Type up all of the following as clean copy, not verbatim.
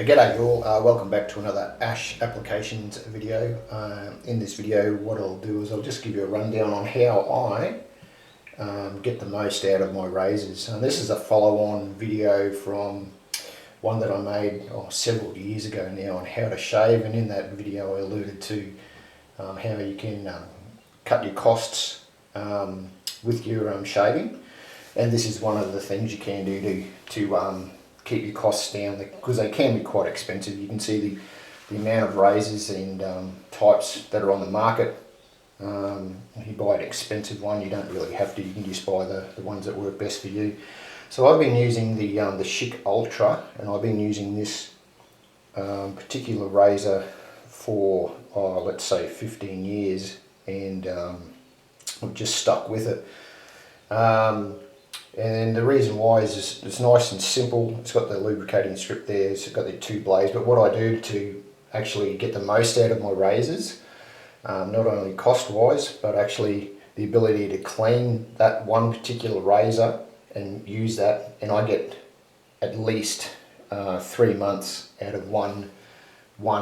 G'day all, welcome back to another Ash Applications video. In this video what I'll do is I'll just give you a rundown on how I get the most out of my razors. And this is a follow-on video from one that I made several years ago now on how to shave, and in that video I alluded to how you can cut your costs with your shaving, and this is one of the things you can do to keep your costs down, because they can be quite expensive. You can see the amount of razors and types that are on the market. If you buy an expensive one, you don't really have to. You can just buy the ones that work best for you. So I've been using the Chic Ultra, and I've been using this particular razor for let's say 15 years, and I've just stuck with it. And the reason why is it's nice and simple. It's got the lubricating strip there, it's got the two blades, but what I do to actually get the most out of my razors, not only cost wise, but actually the ability to clean that one particular razor and use that, and I get at least 3 months out of one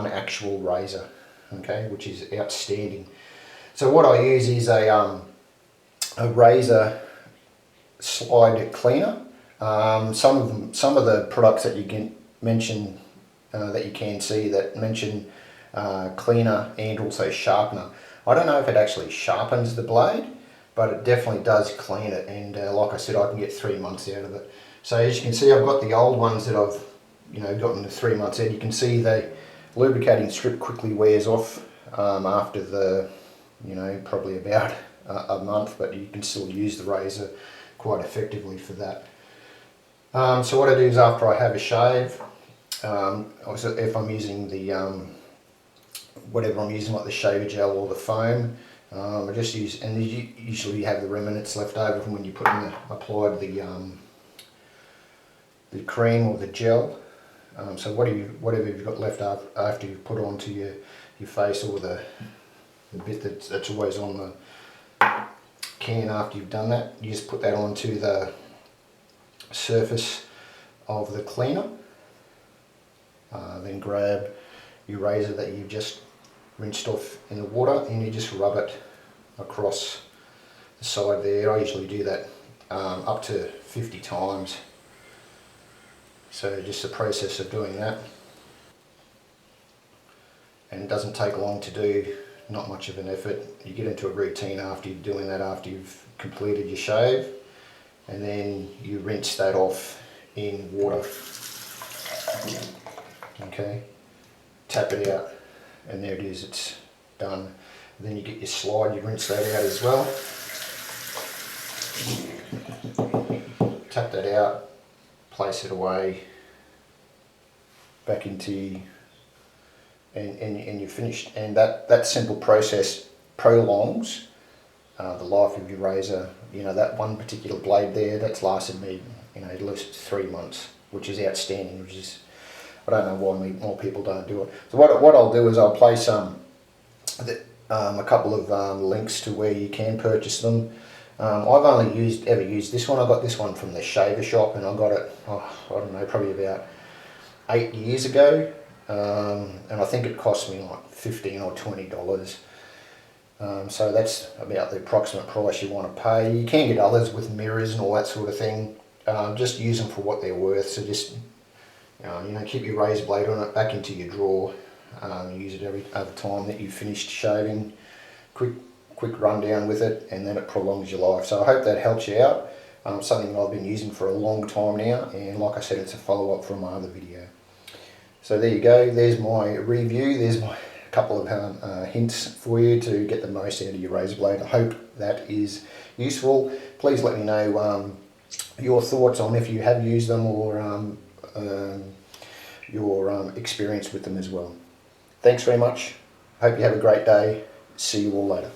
actual razor, okay, which is outstanding. So what I use is a razor slide cleaner. Some of the products that you can mention that you can see that mention cleaner and also sharpener. I don't know if it actually sharpens the blade, but it definitely does clean it, and like I said, I can get 3 months out of it. So as you can see, I've got the old ones that I've gotten the 3 months out. You can see the lubricating strip quickly wears off after the probably about a month, but you can still use the razor quite effectively for that. So what I do is, after I have a shave, if I'm using the whatever I'm using, like the shaver gel or the foam, I just use, and you usually have the remnants left over from when you applied the cream or the gel. So whatever you've got left after you've put onto your face, or the bit that's always on the can after you've done that, you just put that onto the surface of the cleaner. Then grab your razor that you've just rinsed off in the water, and you just rub it across the side there. I usually do that up to 50 times. So just the process of doing that, and it doesn't take long to do. Not much of an effort. You get into a routine after you're doing that, after you've completed your shave, and then you rinse that off in water. Okay, tap it out, and there it is, it's done. And then you get your slide, you rinse that out as well. Tap that out, place it away, back into, and you're finished. And that simple process prolongs the life of your razor. That one particular blade there, that's lasted me at least 3 months, which is outstanding. Which is, I don't know why more people don't do it. So what I'll do is I'll place a couple of links to where you can purchase them. I've only ever used this one. I got this one from the shaver shop, and I got it I don't know, probably about 8 years ago. And I think it cost me like $15 or $20. So that's about the approximate price you want to pay. You can get others with mirrors and all that sort of thing. Just use them for what they're worth. So just keep your razor blade on it, back into your drawer. Use it every other time that you've finished shaving. Quick rundown with it, and then it prolongs your life. So I hope that helps you out. Something I've been using for a long time now, and like I said, it's a follow-up from my other video. So there you go, there's my review, there's my couple of hints for you to get the most out of your razor blade. I hope that is useful. Please let me know your thoughts on if you have used them, or your experience with them as well. Thanks very much, hope you have a great day, see you all later.